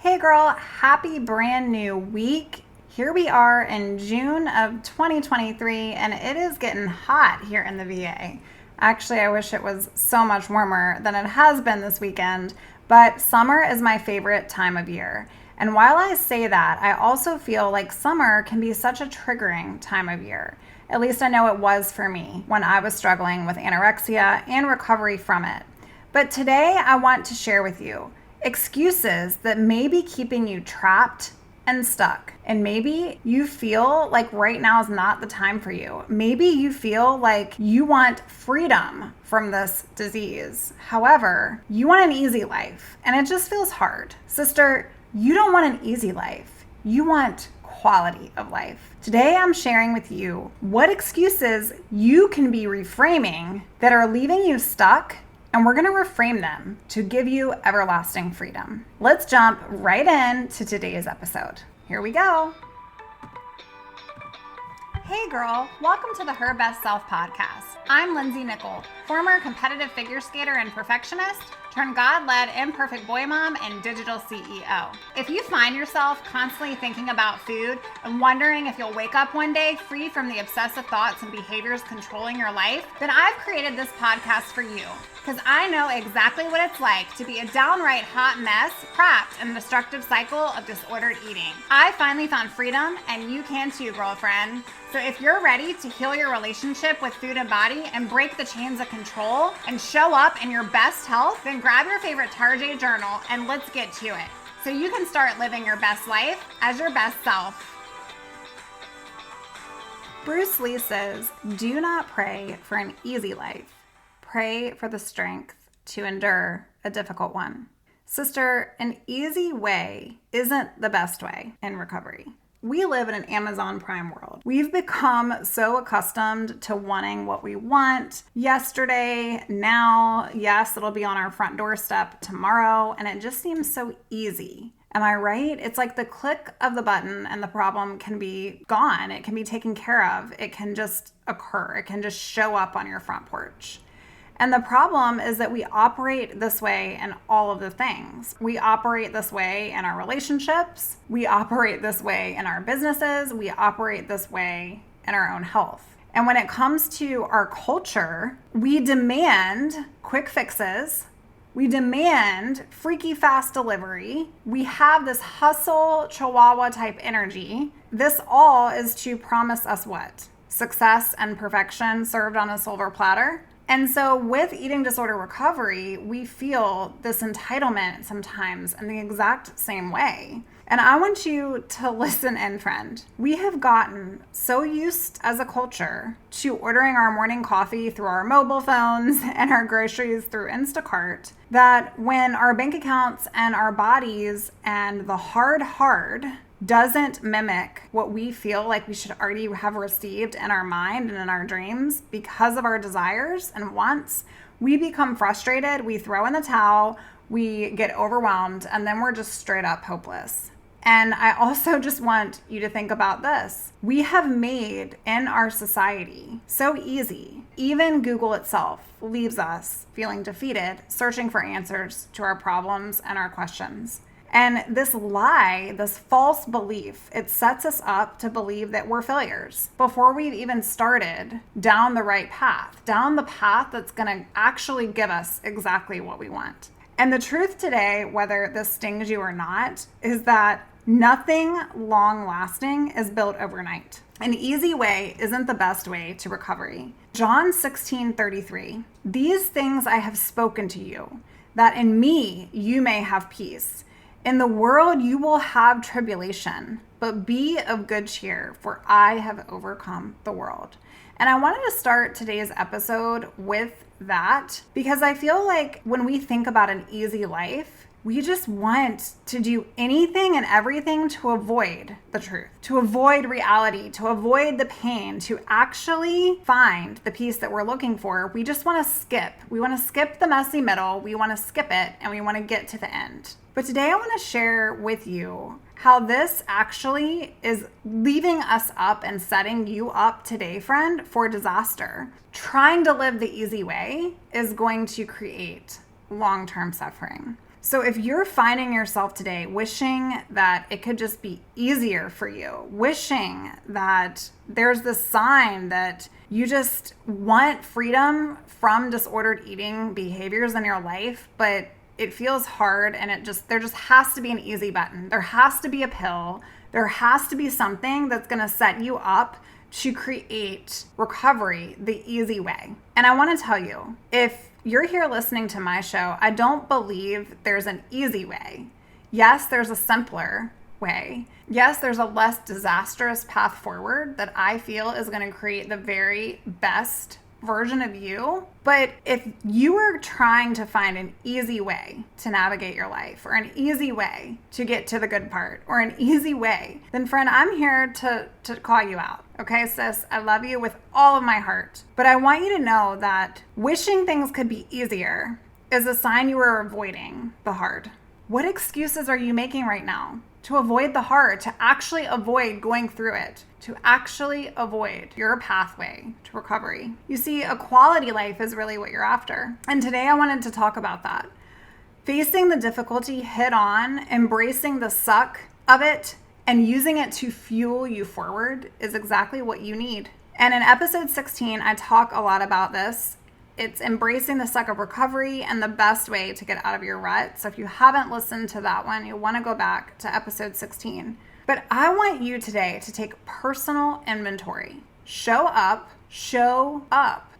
Hey girl, happy brand new week. Here we are in June of 2023 and it is getting hot here in the VA. Actually, I wish it was so much warmer than it has been this weekend, but summer is my favorite time of year. And while I say that, I also feel like summer can be such a triggering time of year. At least I know it was for me when I was struggling with anorexia and recovery from it. But today I want to share with you excuses that may be keeping you trapped and stuck. And maybe you feel like right now is not the time for you. Maybe you feel like you want freedom from this disease. However, you want an easy life and it just feels hard. Sister, you don't want an easy life. You want quality of life. Today I'm sharing with you what excuses you can be reframing that are leaving you stuck, and we're going to reframe them to give you everlasting freedom. Let's jump right into today's episode. Here we go. Hey girl, welcome to the Her Best Self podcast. I'm Lindsay Nickel, former competitive figure skater and perfectionist, turned God-led imperfect boy mom and digital CEO. If you find yourself constantly thinking about food and wondering if you'll wake up one day free from the obsessive thoughts and behaviors controlling your life, then I've created this podcast for you because I know exactly what it's like to be a downright hot mess trapped in a destructive cycle of disordered eating. I finally found freedom and you can too, girlfriend. So if you're ready to heal your relationship with food and body and break the chains of control and show up in your best health, then grab your favorite Tarjay journal and let's get to it so you can start living your best life as your best self. Bruce Lee says, do not pray for an easy life. Pray for the strength to endure a difficult one. Sister, an easy way isn't the best way in recovery. We live in an Amazon Prime world. We've become so accustomed to wanting what we want yesterday, now, yes, it'll be on our front doorstep tomorrow, and it just seems so easy. Am I right? It's like the click of the button and the problem can be gone. It can be taken care of. It can just occur. It can just show up on your front porch. And the problem is that we operate this way in all of the things. We operate this way in our relationships. We operate this way in our businesses. We operate this way in our own health. And when it comes to our culture, we demand quick fixes. We demand freaky fast delivery. We have this hustle chihuahua type energy. This all is to promise us what? Success and perfection served on a silver platter. And so with eating disorder recovery, we feel this entitlement sometimes in the exact same way. And I want you to listen in, friend. We have gotten so used as a culture to ordering our morning coffee through our mobile phones and our groceries through Instacart that when our bank accounts and our bodies and the hard doesn't mimic what we feel like we should already have received in our mind and in our dreams because of our desires and wants, we become frustrated, we throw in the towel, we get overwhelmed, and then we're just straight up hopeless. And I also just want you to think about this. We have made in our society so easy, even Google itself leaves us feeling defeated, searching for answers to our problems and our questions. And this lie, this false belief, it sets us up to believe that we're failures before we've even started down the right path, down the path that's going to actually give us exactly what we want. And the truth today, whether this stings you or not, is that nothing long-lasting is built overnight. An easy way isn't the best way to recovery. John 16:33, these things I have spoken to you, that in me you may have peace. In the world you will have tribulation, but be of good cheer, for I have overcome the world. And I wanted to start today's episode with that because I feel like when we think about an easy life, we just want to do anything and everything to avoid the truth, to avoid reality, to avoid the pain, to actually find the peace that we're looking for. We just want to skip. We want to skip the messy middle. We want to skip it and we want to get to the end. But today I want to share with you how this actually is leaving us up and setting you up today, friend, for disaster. Trying to live the easy way is going to create long-term suffering. So if you're finding yourself today wishing that it could just be easier for you, wishing that there's this sign that you just want freedom from disordered eating behaviors in your life, but it feels hard and there just has to be an easy button. There has to be a pill. There has to be something that's going to set you up to create recovery the easy way. And I want to tell you, if you're here listening to my show, I don't believe there's an easy way. Yes, there's a simpler way. Yes, there's a less disastrous path forward that I feel is going to create the very best version of you. But if you are trying to find an easy way to navigate your life, or an easy way to get to the good part, or an easy way, then friend, I'm here to call you out. Okay, sis, I love you with all of my heart. But I want you to know that wishing things could be easier is a sign you are avoiding the hard. What excuses are you making right now to avoid the hard, to actually avoid going through it, to actually avoid your pathway to recovery? You see, a quality life is really what you're after. And today I wanted to talk about that. Facing the difficulty head on, embracing the suck of it, and using it to fuel you forward is exactly what you need. And in episode 16, I talk a lot about this. It's embracing the suck of recovery and the best way to get out of your rut. So if you haven't listened to that one, you'll want to go back to episode 16. But I want you today to take personal inventory. Show up.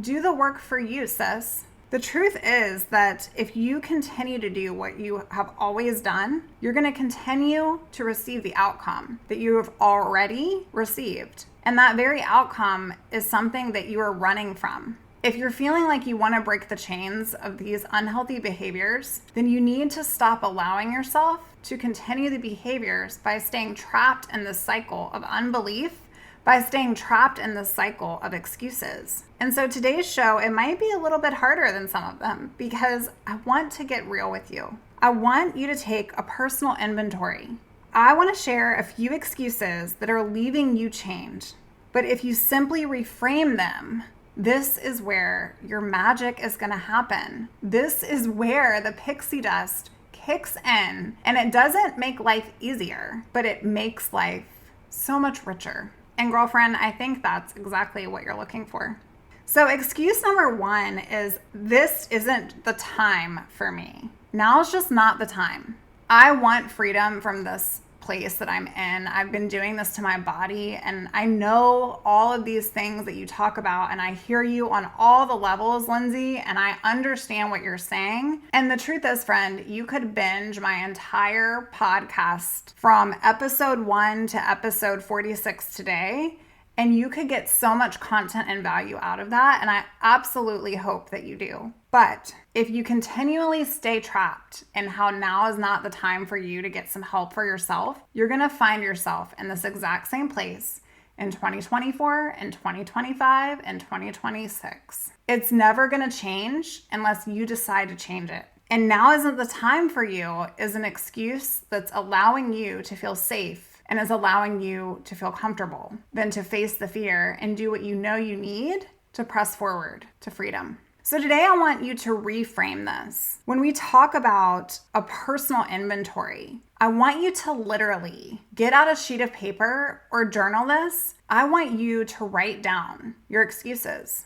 Do the work for you, sis. The truth is that if you continue to do what you have always done, you're going to continue to receive the outcome that you have already received. And that very outcome is something that you are running from. If you're feeling like you want to break the chains of these unhealthy behaviors, then you need to stop allowing yourself to continue the behaviors by staying trapped in this cycle of unbelief, by staying trapped in this cycle of excuses. And so today's show, it might be a little bit harder than some of them because I want to get real with you. I want you to take a personal inventory. I want to share a few excuses that are leaving you chained. But if you simply reframe them, this is where your magic is going to happen. This is where the pixie dust kicks in, and it doesn't make life easier, but it makes life so much richer. And girlfriend, I think that's exactly what you're looking for. So excuse number one is, this isn't the time for me. Now's just not the time. I want freedom from this place that I'm in. I've been doing this to my body, and I know all of these things that you talk about, and I hear you on all the levels, Lindsay, and I understand what you're saying. And the truth is, friend, you could binge my entire podcast from episode 1 to episode 46 today, and you could get so much content and value out of that, and I absolutely hope that you do. But if you continually stay trapped in how now is not the time for you to get some help for yourself, you're going to find yourself in this exact same place in 2024 and 2025 and 2026. It's never going to change unless you decide to change it. And now isn't the time for you is an excuse that's allowing you to feel safe and is allowing you to feel comfortable than to face the fear and do what you know you need to press forward to freedom. So today I want you to reframe this. When we talk about a personal inventory, I want you to literally get out a sheet of paper or journal this. I want you to write down your excuses.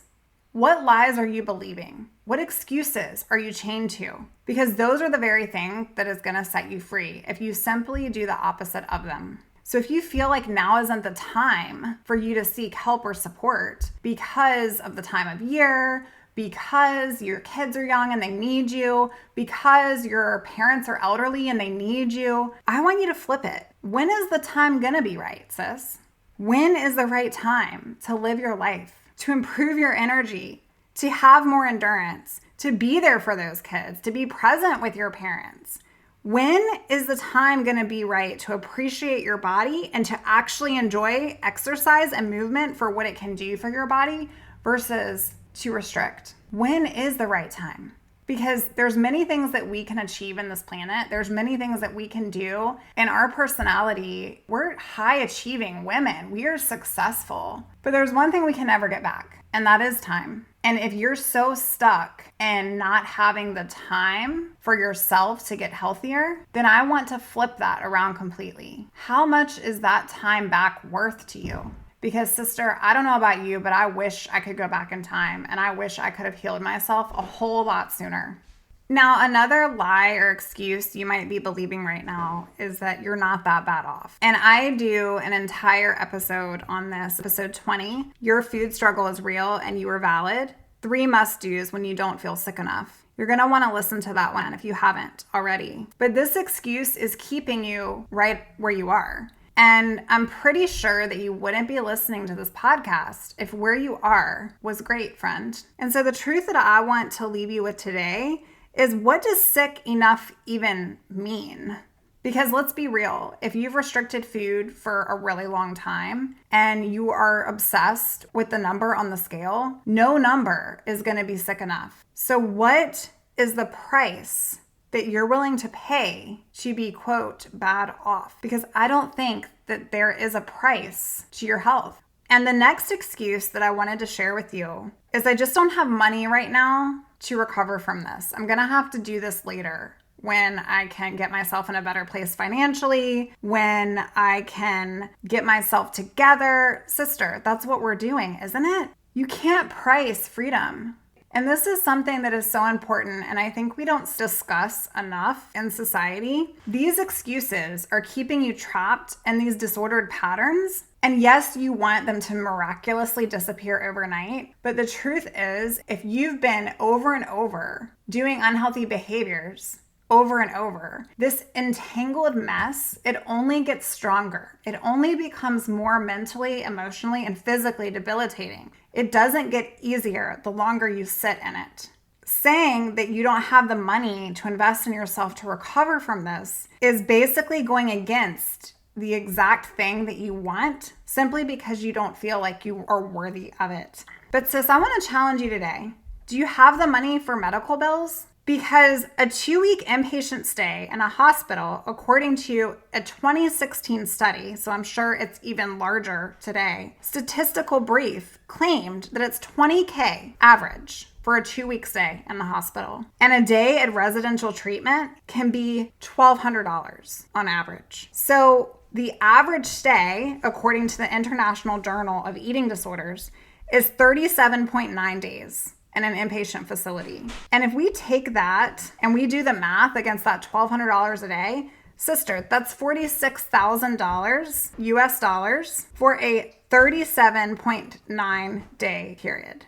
What lies are you believing? What excuses are you chained to? Because those are the very thing that is going to set you free if you simply do the opposite of them. So if you feel like now isn't the time for you to seek help or support because of the time of year, because your kids are young and they need you, because your parents are elderly and they need you, I want you to flip it. When is the time gonna be right, sis? When is the right time to live your life, to improve your energy, to have more endurance, to be there for those kids, to be present with your parents? When is the time going to be right to appreciate your body and to actually enjoy exercise and movement for what it can do for your body versus to restrict? When is the right time? Because there's many things that we can achieve in this planet. There's many things that we can do. In our personality, we're high achieving women. We are successful. But there's one thing we can never get back, and that is time. And if you're so stuck in not having the time for yourself to get healthier, then I want to flip that around completely. How much is that time back worth to you? Because sister, I don't know about you, but I wish I could go back in time, and I wish I could have healed myself a whole lot sooner. Now, another lie or excuse you might be believing right now is that you're not that bad off. And I do an entire episode on this, episode 20, Your Food Struggle is Real and You Are Valid, 3 must-dos when you don't feel sick enough. You're going to want to listen to that one if you haven't already. But this excuse is keeping you right where you are. And I'm pretty sure that you wouldn't be listening to this podcast if where you are was great, friend. And so the truth that I want to leave you with today is, what does sick enough even mean? Because let's be real, if you've restricted food for a really long time and you are obsessed with the number on the scale, no number is going to be sick enough. So what is the price that you're willing to pay to be, quote, bad off? Because I don't think that there is a price to your health. And the next excuse that I wanted to share with you is, I just don't have money right now to recover from this. I'm gonna have to do this later when I can get myself in a better place financially, when I can get myself together. Sister, that's what we're doing, isn't it? You can't price freedom. And this is something that is so important, and I think we don't discuss enough in society. These excuses are keeping you trapped in these disordered patterns. And yes, you want them to miraculously disappear overnight. But the truth is, if you've been over and over doing unhealthy behaviors over and over, this entangled mess, it only gets stronger. It only becomes more mentally, emotionally, and physically debilitating. It doesn't get easier the longer you sit in it. Saying that you don't have the money to invest in yourself to recover from this is basically going against the exact thing that you want, simply because you don't feel like you are worthy of it. But sis, I want to challenge you today. Do you have the money for medical bills? Because a 2-week inpatient stay in a hospital, according to a 2016 study, so I'm sure it's even larger today, Statistical Brief claimed that it's $20,000 average for a 2-week stay in the hospital. And a day at residential treatment can be $1,200 on average. So the average stay, according to the International Journal of Eating Disorders, is 37.9 days in an inpatient facility. And if we take that and we do the math against that $1,200 a day, sister, that's $46,000 US dollars for a 37.9 day period.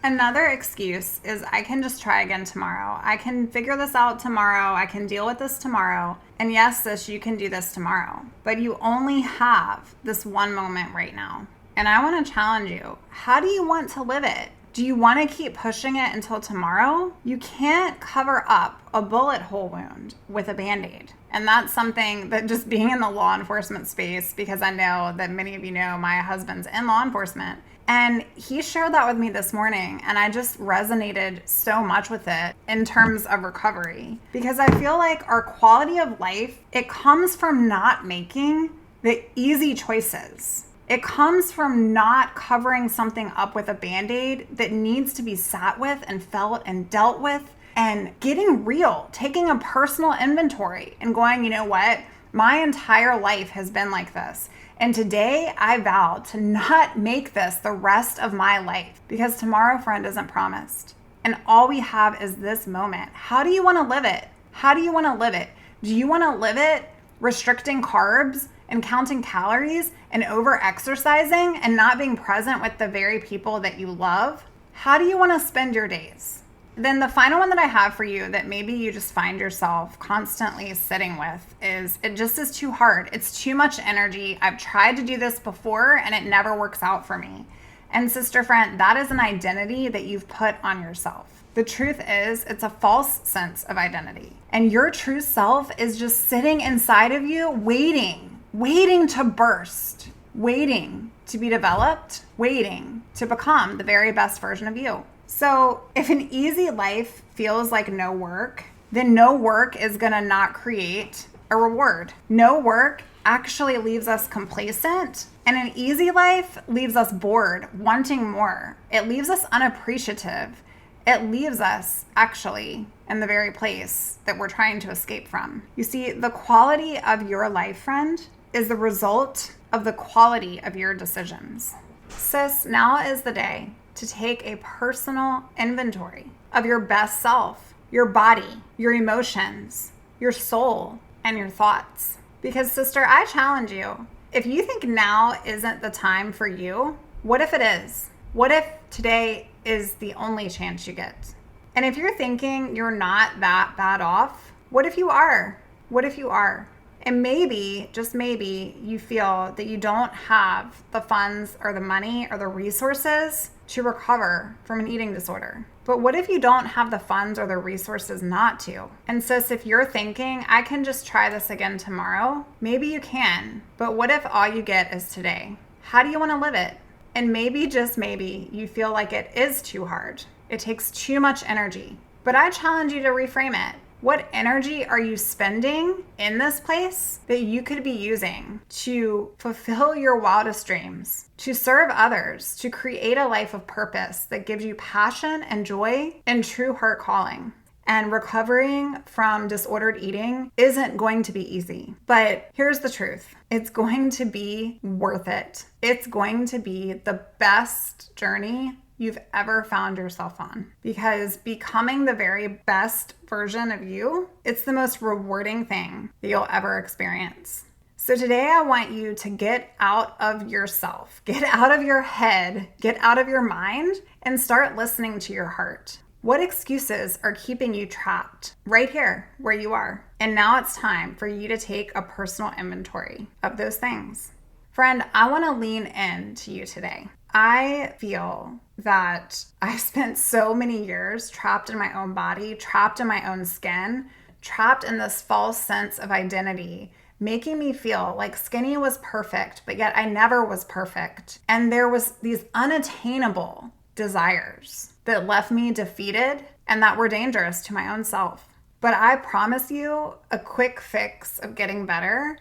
Another excuse is, I can just try again tomorrow. I can figure this out tomorrow. I can deal with this tomorrow. And yes, sis, you can do this tomorrow. But you only have this one moment right now. And I want to challenge you. How do you want to live it? Do you want to keep pushing it until tomorrow? You can't cover up a bullet hole wound with a Band-Aid. And that's something that, just being in the law enforcement space, because I know that many of you know my husband's in law enforcement, and he shared that with me this morning, and I just resonated so much with it in terms of recovery. Because I feel like our quality of life, it comes from not making the easy choices. It comes from not covering something up with a Band-Aid that needs to be sat with and felt and dealt with, and getting real, taking a personal inventory and going, you know what? My entire life has been like this. And today I vow to not make this the rest of my life, because tomorrow, friend, isn't promised. And all we have is this moment. How do you want to live it? How do you want to live it? Do you want to live it restricting carbs and counting calories and over-exercising and not being present with the very people that you love? How do you want to spend your days? Then the final one that I have for you that maybe you just find yourself constantly sitting with is, it just is too hard. It's too much energy. I've tried to do this before and it never works out for me. And sister friend, that is an identity that you've put on yourself. The truth is, it's a false sense of identity. And your true self is just sitting inside of you, waiting to burst, waiting to be developed, waiting to become the very best version of you. So if an easy life feels like no work, then no work is gonna not create a reward. No work actually leaves us complacent, and an easy life leaves us bored, wanting more. It leaves us unappreciative. It leaves us actually in the very place that we're trying to escape from. You see, the quality of your life, friend, is the result of the quality of your decisions. Sis, now is the day to take a personal inventory of your best self, your body, your emotions, your soul, and your thoughts. Because, sister, I challenge you, if you think now isn't the time for you, what if it is? What if today is the only chance you get? And if you're thinking you're not that bad off, what if you are? What if you are? And maybe, just maybe, you feel that you don't have the funds or the money or the resources to recover from an eating disorder. But what if you don't have the funds or the resources not to? And sis, if you're thinking, I can just try this again tomorrow, maybe you can. But what if all you get is today? How do you want to live it? And maybe, just maybe, you feel like it is too hard. It takes too much energy. But I challenge you to reframe it. What energy are you spending in this place that you could be using to fulfill your wildest dreams, to serve others, to create a life of purpose that gives you passion and joy and true heart calling? And recovering from disordered eating isn't going to be easy. But here's the truth. It's going to be worth it. It's going to be the best journey you've ever found yourself on, because becoming the very best version of you, it's the most rewarding thing that you'll ever experience. So today I want you to get out of yourself, get out of your head, get out of your mind, and start listening to your heart. What excuses are keeping you trapped right here where you are? And now it's time for you to take a personal inventory of those things. Friend, I want to lean in to you today. I feel that I've spent so many years trapped in my own body, trapped in my own skin, trapped in this false sense of identity, making me feel like skinny was perfect, but yet I never was perfect. And there was these unattainable desires that left me defeated and that were dangerous to my own self. But I promise you, a quick fix of getting better,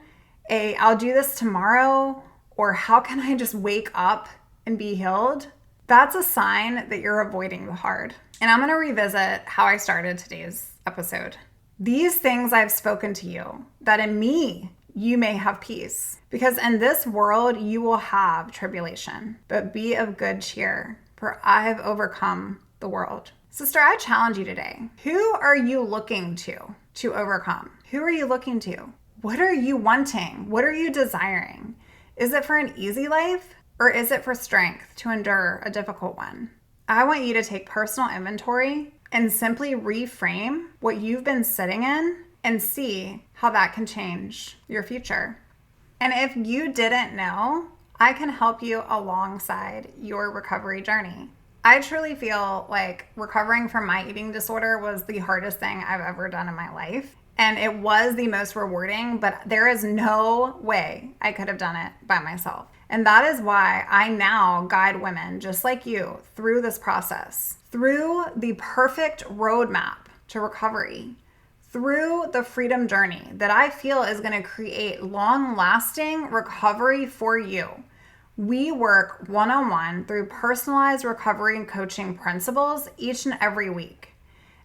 I'll do this tomorrow, or how can I just wake up and be healed, that's a sign that you're avoiding the hard. And I'm going to revisit how I started today's episode. These things I've spoken to you, that in me you may have peace. Because in this world you will have tribulation, but be of good cheer, for I have overcome the world. Sister, I challenge you today. Who are you looking to overcome? Who are you looking to? What are you wanting? What are you desiring? Is it for an easy life? Or is it for strength to endure a difficult one? I want you to take personal inventory and simply reframe what you've been sitting in and see how that can change your future. And if you didn't know, I can help you alongside your recovery journey. I truly feel like recovering from my eating disorder was the hardest thing I've ever done in my life. And it was the most rewarding, but there is no way I could have done it by myself. And that is why I now guide women just like you through this process, through the perfect roadmap to recovery, through the freedom journey that I feel is going to create long-lasting recovery for you. We work one-on-one through personalized recovery and coaching principles each and every week.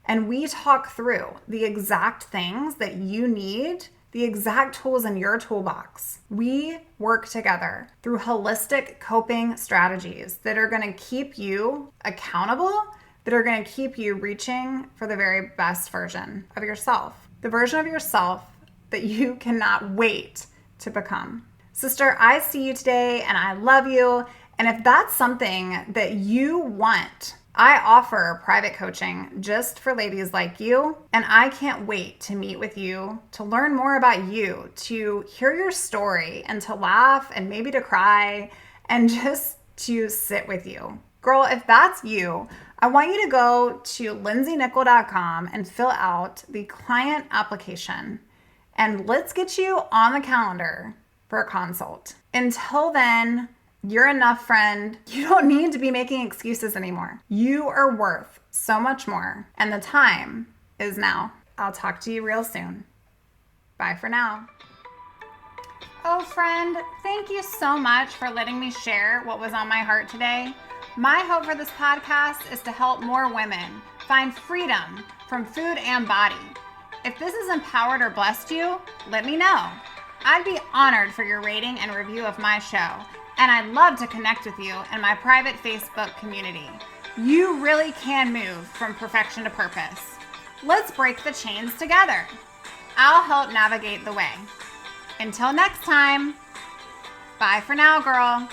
And we talk through the exact things that you need, the exact tools in your toolbox. We work together through holistic coping strategies that are going to keep you accountable, that are going to keep you reaching for the very best version of yourself, the version of yourself that you cannot wait to become. Sister, I see you today and I love you. And if that's something that you want, I offer private coaching just for ladies like you, and I can't wait to meet with you, to learn more about you, to hear your story, and to laugh and maybe to cry, and just to sit with you. Girl, if that's you, I want you to go to lindsaynickel.com and fill out the client application, and let's get you on the calendar for a consult. Until then, you're enough, friend. You don't need to be making excuses anymore. You are worth so much more, and the time is now. I'll talk to you real soon. Bye for now. Oh, friend, thank you so much for letting me share what was on my heart today. My hope for this podcast is to help more women find freedom from food and body. If this has empowered or blessed you, let me know. I'd be honored for your rating and review of my show, and I'd love to connect with you in my private Facebook community. You really can move from perfection to purpose. Let's break the chains together. I'll help navigate the way. Until next time, bye for now, girl.